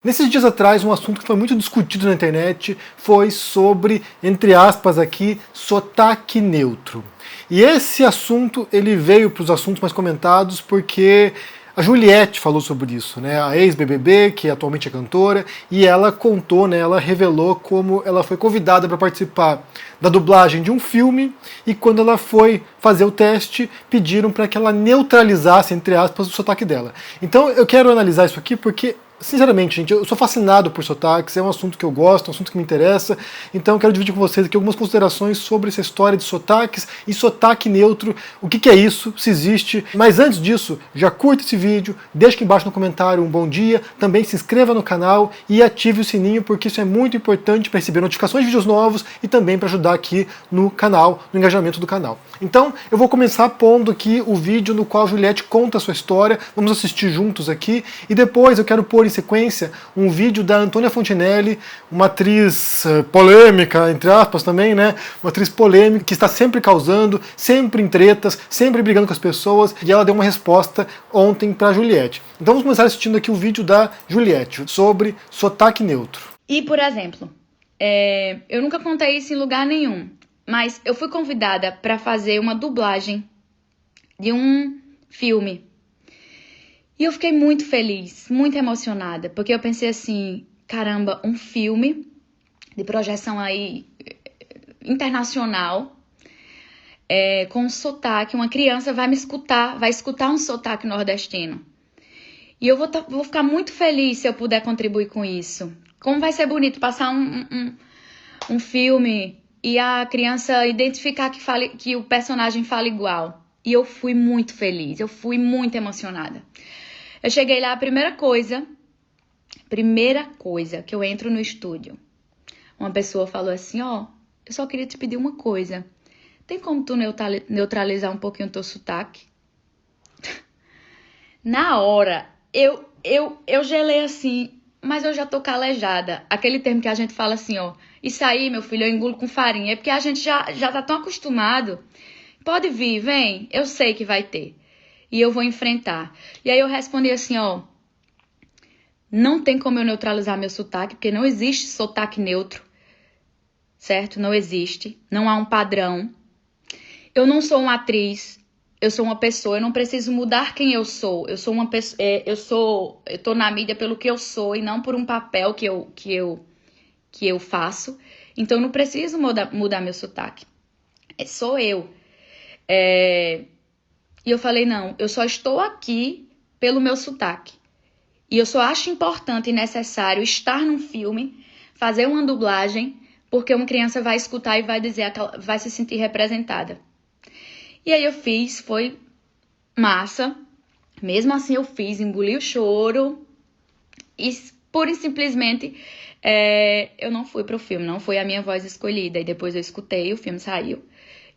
Nesses dias atrás, um assunto que foi muito discutido na internet foi sobre, entre aspas aqui, sotaque neutro. E esse assunto ele veio para os assuntos mais comentados porque a Juliette falou sobre isso, né? A ex-BBB, que atualmente é cantora, e ela contou, né? Ela revelou como ela foi convidada para participar da dublagem de um filme e quando ela foi fazer o teste, pediram para que ela neutralizasse, entre aspas, o sotaque dela. Então eu quero analisar isso aqui porque, sinceramente, gente, eu sou fascinado por sotaques, é um assunto que eu gosto, é um assunto que me interessa, então eu quero dividir com vocês aqui algumas considerações sobre essa história de sotaques e sotaque neutro, o que é isso, se existe. Mas antes disso, já curta esse vídeo, deixa aqui embaixo no comentário um bom dia, também se inscreva no canal e ative o sininho, porque isso é muito importante para receber notificações de vídeos novos e também para ajudar aqui no canal, no engajamento do canal. Então, eu vou começar pondo aqui o vídeo no qual a Juliette conta a sua história, vamos assistir juntos aqui, e depois eu quero pôr em sequência um vídeo da Antônia Fontinelli, uma atriz polêmica, entre aspas também, né? Uma atriz polêmica que está sempre causando, sempre em tretas, sempre brigando com as pessoas, e ela deu uma resposta ontem para a Juliette. Então vamos começar assistindo aqui o vídeo da Juliette sobre sotaque neutro. E, por exemplo, eu nunca contei isso em lugar nenhum, mas eu fui convidada para fazer uma dublagem de um filme. E eu fiquei muito feliz, muito emocionada, porque eu pensei assim, caramba, um filme de projeção aí internacional, com um sotaque, uma criança vai me escutar, vai escutar um sotaque nordestino. E eu vou ficar muito feliz se eu puder contribuir com isso. Como vai ser bonito passar um filme e a criança identificar que o personagem fala igual. E eu fui muito feliz, eu fui muito emocionada. Eu cheguei lá, a primeira coisa que eu entro no estúdio, uma pessoa falou assim, ó, eu só queria te pedir uma coisa. Tem como tu neutralizar um pouquinho o teu sotaque? Na hora, eu gelei assim, mas eu já tô calejada. Aquele termo que a gente fala assim, ó, isso aí, meu filho, eu engulo com farinha. É porque a gente já tá tão acostumado. Pode vir, vem, eu sei que vai ter. E eu vou enfrentar. E aí eu respondi assim, ó, não tem como eu neutralizar meu sotaque, porque não existe sotaque neutro, certo? Não existe, não há um padrão. Eu não sou uma atriz, eu sou uma pessoa, eu não preciso mudar quem eu sou. Eu sou uma pessoa, eu tô na mídia pelo que eu sou e não por um papel que eu faço. Então eu não preciso mudar meu sotaque. Sou eu. E eu falei, não, eu só estou aqui pelo meu sotaque. E eu só acho importante e necessário estar num filme, fazer uma dublagem, porque uma criança vai escutar e vai dizer, vai se sentir representada. E aí eu fiz, foi massa. Mesmo assim eu fiz, engoli o choro. E pura e simplesmente eu não fui pro filme, não foi a minha voz escolhida. E depois eu escutei, o filme saiu.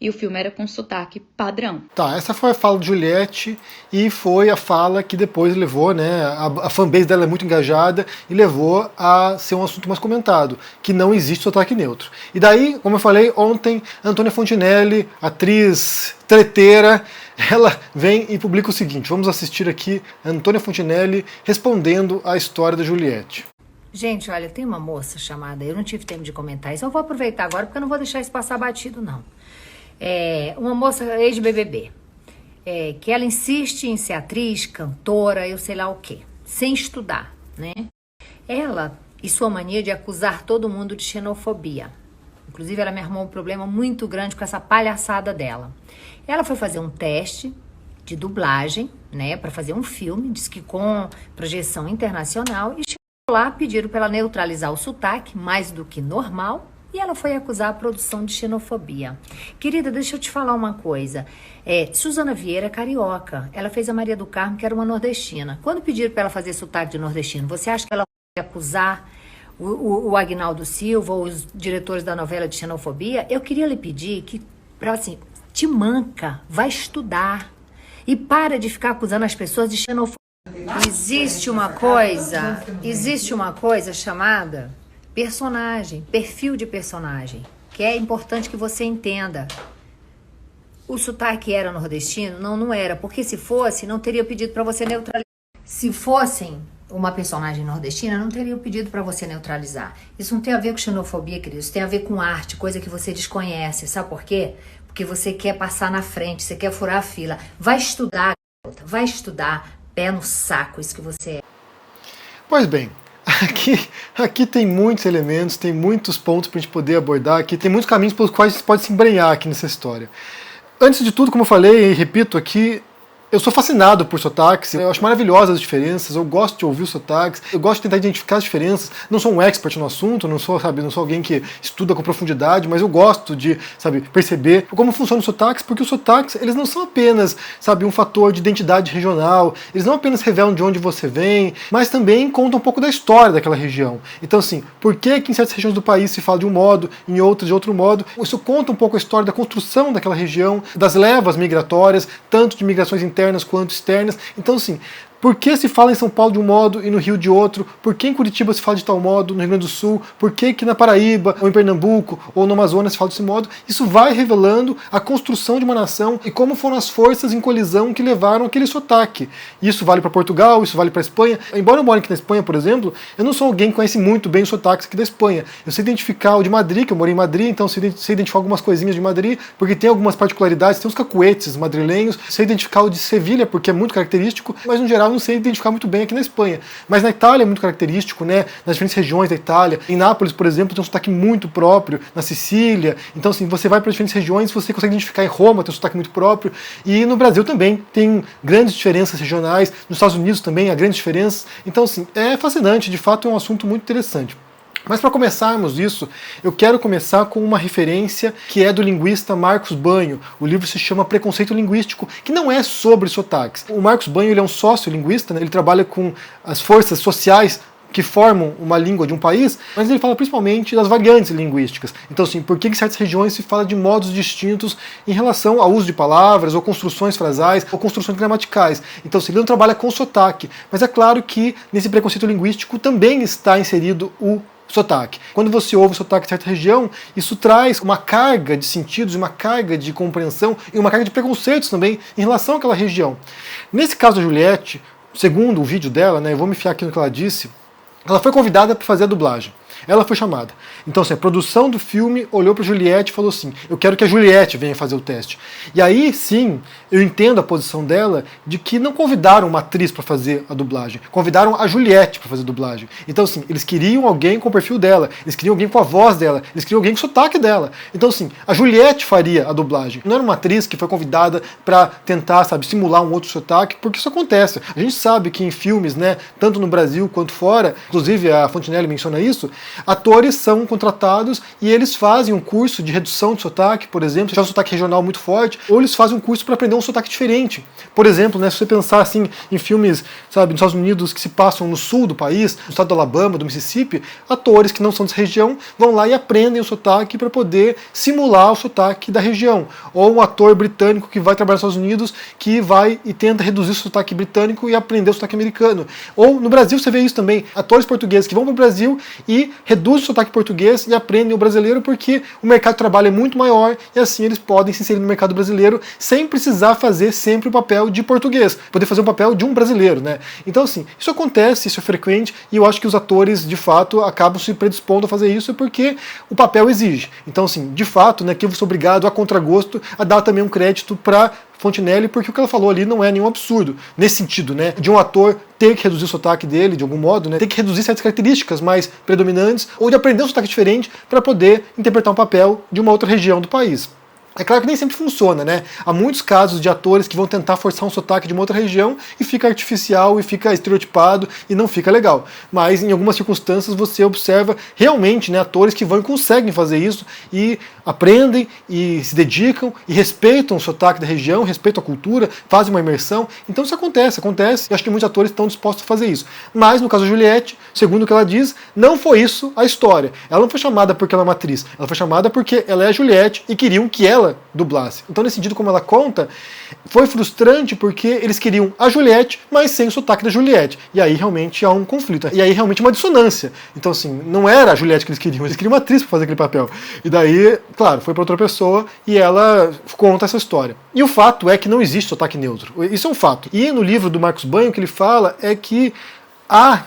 E o filme era com sotaque padrão. Tá, essa foi a fala de Juliette e foi a fala que depois levou, né, a fanbase dela é muito engajada e levou a ser um assunto mais comentado, que não existe sotaque neutro. E daí, como eu falei ontem, Antônia Fontinelli, atriz treteira, ela vem e publica o seguinte, vamos assistir aqui a Antônia Fontinelli respondendo a história da Juliette. Gente, olha, tem uma moça chamada, eu não tive tempo de comentar isso, eu vou aproveitar agora porque eu não vou deixar isso passar batido, não. Uma moça ex-BBB, que ela insiste em ser atriz, cantora, eu sei lá o quê, sem estudar, né? Ela e sua mania de acusar todo mundo de xenofobia. Inclusive, ela me arrumou um problema muito grande com essa palhaçada dela. Ela foi fazer um teste de dublagem, né, para fazer um filme, diz que com projeção internacional, e chegou lá, pediram para ela neutralizar o sotaque, mais do que normal, e ela foi acusar a produção de xenofobia. Querida, deixa eu te falar uma coisa. Suzana Vieira é carioca. Ela fez a Maria do Carmo, que era uma nordestina. Quando pediram para ela fazer sotaque de nordestino, você acha que ela foi acusar o Agnaldo Silva ou os diretores da novela de xenofobia? Eu queria lhe pedir que, assim, te manca, vai estudar e para de ficar acusando as pessoas de xenofobia. Existe uma coisa chamada personagem, perfil de personagem, que é importante que você entenda. O sotaque era nordestino? Não, não era, porque se fosse, não teria pedido para você neutralizar. Se fossem uma personagem nordestina, não teria pedido para você neutralizar. Isso não tem a ver com xenofobia, querido. Isso tem a ver com arte, coisa que você desconhece. Sabe por quê? Porque você quer passar na frente, você quer furar a fila. Vai estudar, garota. Vai estudar. Pé no saco, isso que você é. Pois bem, aqui tem muitos elementos, tem muitos pontos para a gente poder abordar, aqui tem muitos caminhos pelos quais a gente pode se embrenhar aqui nessa história. Antes de tudo, como eu falei e repito aqui, eu sou fascinado por sotaques, eu acho maravilhosas as diferenças, eu gosto de ouvir os sotaques, eu gosto de tentar identificar as diferenças. Não sou um expert no assunto, não sou alguém que estuda com profundidade, mas eu gosto de, perceber como funcionam os sotaques, porque os sotaques, eles não são apenas, um fator de identidade regional, eles não apenas revelam de onde você vem, mas também contam um pouco da história daquela região. Então, assim, por que em certas regiões do país se fala de um modo, em outras de outro modo? Isso conta um pouco a história da construção daquela região, das levas migratórias, tanto de migrações internas quanto externas. Então, assim, por que se fala em São Paulo de um modo e no Rio de outro? Por que em Curitiba se fala de tal modo, no Rio Grande do Sul? Por que na Paraíba, ou em Pernambuco, ou no Amazonas se fala desse modo? Isso vai revelando a construção de uma nação e como foram as forças em colisão que levaram aquele sotaque. Isso vale para Portugal, isso vale para Espanha. Embora eu more aqui na Espanha, por exemplo, eu não sou alguém que conhece muito bem os sotaques aqui da Espanha. Eu sei identificar o de Madrid, que eu morei em Madrid, então sei identificar algumas coisinhas de Madrid, porque tem algumas particularidades, tem os cacuetes madrilenhos, sei identificar o de Sevilha, porque é muito característico, mas no geral não sei identificar muito bem aqui na Espanha. Mas na Itália é muito característico, né? Nas diferentes regiões da Itália. Em Nápoles, por exemplo, tem um sotaque muito próprio. Na Sicília. Então, assim, você vai para diferentes regiões, você consegue identificar. Em Roma tem um sotaque muito próprio. E no Brasil também tem grandes diferenças regionais. Nos Estados Unidos também há grandes diferenças. Então, assim, é fascinante. De fato, é um assunto muito interessante. Mas para começarmos isso, eu quero começar com uma referência que é do linguista Marcos Banho. O livro se chama Preconceito Linguístico, que não é sobre sotaques. O Marcos Banho ele é um sociolinguista, né? Ele trabalha com as forças sociais que formam uma língua de um país, mas ele fala principalmente das variantes linguísticas. Então, assim, por que em certas regiões se fala de modos distintos em relação ao uso de palavras, ou construções frasais, ou construções gramaticais. Então, assim, ele não trabalha com sotaque, mas é claro que nesse preconceito linguístico também está inserido o sotaque. Quando você ouve o sotaque de certa região, isso traz uma carga de sentidos, uma carga de compreensão e uma carga de preconceitos também em relação àquela região. Nesse caso da Juliette, segundo o vídeo dela, né, eu vou me fiar aqui no que ela disse, ela foi convidada para fazer a dublagem. Ela foi chamada. Então, assim, a produção do filme olhou para Juliette e falou assim, eu quero que a Juliette venha fazer o teste. E aí, sim, eu entendo a posição dela de que não convidaram uma atriz para fazer a dublagem, convidaram a Juliette para fazer a dublagem. Então, assim, eles queriam alguém com o perfil dela, eles queriam alguém com a voz dela, eles queriam alguém com o sotaque dela. Então, assim, a Juliette faria a dublagem. Não era uma atriz que foi convidada para tentar, simular um outro sotaque, porque isso acontece. A gente sabe que em filmes, né, tanto no Brasil quanto fora, inclusive a Fontenelle menciona isso, atores são contratados e eles fazem um curso de redução de sotaque, por exemplo, se tiver um sotaque regional muito forte, ou eles fazem um curso para aprender um sotaque diferente. Por exemplo, né, se você pensar assim em filmes, nos Estados Unidos que se passam no sul do país, no estado do Alabama, do Mississippi, atores que não são dessa região vão lá e aprendem o sotaque para poder simular o sotaque da região. Ou um ator britânico que vai trabalhar nos Estados Unidos que vai e tenta reduzir o sotaque britânico e aprender o sotaque americano. Ou no Brasil você vê isso também, atores portugueses que vão para o Brasil e reduzem o sotaque português e aprendem o brasileiro porque o mercado de trabalho é muito maior e assim eles podem se inserir no mercado brasileiro sem precisar fazer sempre o papel de português, poder fazer o papel de um brasileiro, né? Então, assim, isso acontece, isso é frequente e eu acho que os atores, de fato, acabam se predispondo a fazer isso porque o papel exige. Então, assim, de fato, né, que eu sou obrigado a contragosto a dar também um crédito para Fontenelle, porque o que ela falou ali não é nenhum absurdo, nesse sentido, né, de um ator ter que reduzir o sotaque dele, de algum modo, né, ter que reduzir certas características mais predominantes, ou de aprender um sotaque diferente para poder interpretar um papel de uma outra região do país. É claro que nem sempre funciona, né? Há muitos casos de atores que vão tentar forçar um sotaque de uma outra região e fica artificial e fica estereotipado e não fica legal. Mas em algumas circunstâncias você observa realmente, né, atores que vão e conseguem fazer isso e aprendem e se dedicam e respeitam o sotaque da região, respeitam a cultura, fazem uma imersão. Então isso acontece. E acho que muitos atores estão dispostos a fazer isso. Mas no caso da Juliette, segundo o que ela diz, não foi isso a história. Ela não foi chamada porque ela é uma atriz. Ela foi chamada porque ela é a Juliette e queriam que ela dublasse. Então, nesse sentido, como ela conta, foi frustrante porque eles queriam a Juliette, mas sem o sotaque da Juliette. E aí realmente há um conflito. E aí realmente uma dissonância. Então, assim, não era a Juliette que eles queriam uma atriz para fazer aquele papel. E daí, claro, foi para outra pessoa e ela conta essa história. E o fato é que não existe sotaque neutro. Isso é um fato. E no livro do Marcos Banho, o que ele fala é que há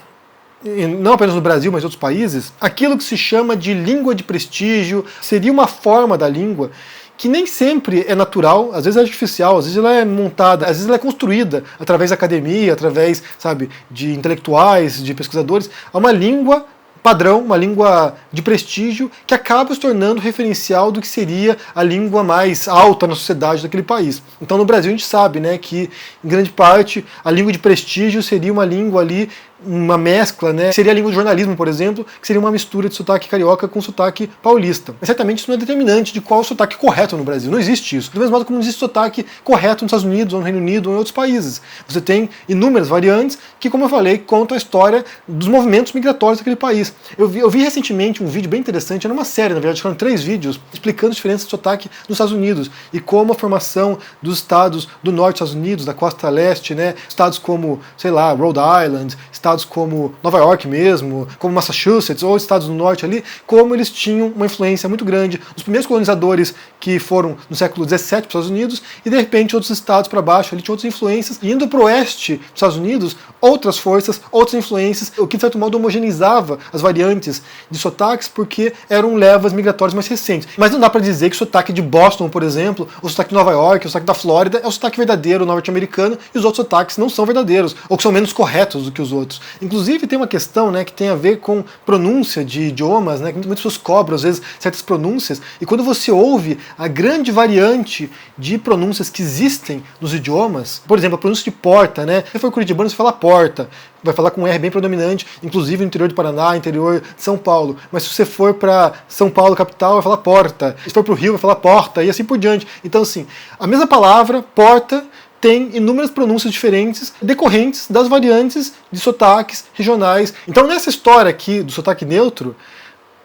e não apenas no Brasil, mas em outros países, aquilo que se chama de língua de prestígio, seria uma forma da língua que nem sempre é natural, às vezes é artificial, às vezes ela é montada, às vezes ela é construída através da academia, através, sabe, de intelectuais, de pesquisadores. É uma língua padrão, uma língua de prestígio que acaba se tornando referencial do que seria a língua mais alta na sociedade daquele país. Então no Brasil a gente sabe, né, que em grande parte a língua de prestígio seria uma língua ali, uma mescla, né? Seria a língua do jornalismo, por exemplo, que seria uma mistura de sotaque carioca com sotaque paulista. Mas certamente isso não é determinante de qual é o sotaque correto no Brasil. Não existe isso. Do mesmo modo como não existe sotaque correto nos Estados Unidos, ou no Reino Unido, ou em outros países. Você tem inúmeras variantes que, como eu falei, contam a história dos movimentos migratórios daquele país. Eu vi recentemente um vídeo bem interessante, era uma série, na verdade, foram 3 vídeos, explicando as diferenças de sotaque nos Estados Unidos e como a formação dos estados do norte dos Estados Unidos, da costa leste, né? Estados como, sei lá, Rhode Island, estados como Nova York mesmo, como Massachusetts, ou estados do norte ali, como eles tinham uma influência muito grande dos primeiros colonizadores que foram no século XVII para os Estados Unidos, e de repente outros estados para baixo ali tinham outras influências, e indo para o oeste dos Estados Unidos, outras forças, outras influências, o que de certo modo homogeneizava as variantes de sotaques, porque eram levas migratórias mais recentes. Mas não dá para dizer que o sotaque de Boston, por exemplo, o sotaque de Nova York, o sotaque da Flórida, é o sotaque verdadeiro norte-americano, e os outros sotaques não são verdadeiros, ou que são menos corretos do que os outros. Inclusive tem uma questão, né, que tem a ver com pronúncia de idiomas, né, que muitas pessoas cobram às vezes certas pronúncias, e quando você ouve a grande variante de pronúncias que existem nos idiomas, por exemplo, a pronúncia de porta, né, se você for curitibano você fala porta, vai falar com um R bem predominante, inclusive no interior do Paraná, interior de São Paulo, mas se você for para São Paulo, capital, vai falar porta, se for para o Rio, vai falar porta, e assim por diante. Então assim, a mesma palavra, porta, tem inúmeras pronúncias diferentes decorrentes das variantes de sotaques regionais. Então nessa história aqui do sotaque neutro,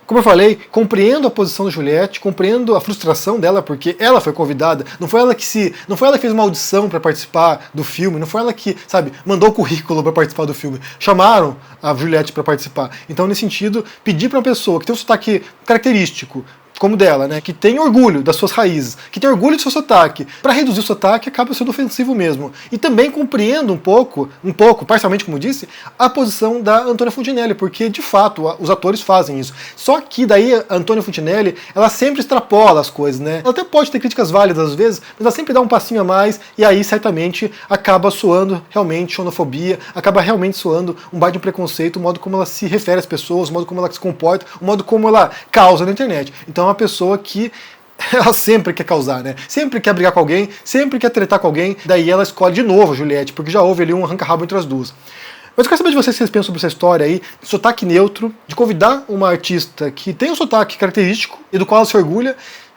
como eu falei, compreendo a posição da Juliette, compreendo a frustração dela, porque ela foi convidada, não foi ela que fez uma audição para participar do filme, não foi ela que, sabe, mandou o currículo para participar do filme. Chamaram a Juliette para participar. Então, nesse sentido, pedir para uma pessoa que tem um sotaque característico, como dela, né, que tem orgulho das suas raízes, que tem orgulho do seu sotaque, para reduzir o sotaque acaba sendo ofensivo mesmo. E também compreendo um pouco, parcialmente como disse, a posição da Antônia Fontinelli, porque de fato os atores fazem isso. Só que daí a Antônia Fontinelli, ela sempre extrapola as coisas, né? Ela até pode ter críticas válidas às vezes, mas ela sempre dá um passinho a mais e aí certamente acaba soando realmente xenofobia, acaba realmente soando um baita de preconceito, o modo como ela se refere às pessoas, o modo como ela se comporta, o modo como ela causa na internet. Então uma pessoa que ela sempre quer causar, né? Sempre quer brigar com alguém, sempre quer tretar com alguém, daí ela escolhe de novo a Juliette, porque já houve ali um arranca-rabo entre as duas. Mas eu quero saber de vocês o que vocês pensam sobre essa história aí, de sotaque neutro, de convidar uma artista que tem um sotaque característico e do qual ela se orgulha,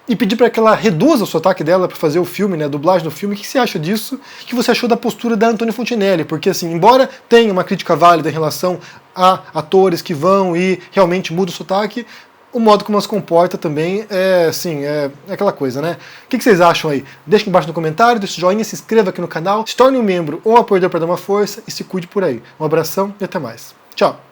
e pedir para que ela reduza o sotaque dela para fazer o filme, né, a dublagem do filme. O que você acha disso? O que você achou da postura da Antônia Fontinelli? Porque, assim, embora tenha uma crítica válida em relação a atores que vão e realmente mudam o sotaque, o modo como ela se comporta também é, assim, é aquela coisa, né? O que vocês acham aí? Deixa aqui embaixo no comentário, deixa o joinha, se inscreva aqui no canal, se torne um membro ou apoiador para dar uma força e se cuide por aí. Um abração e até mais. Tchau!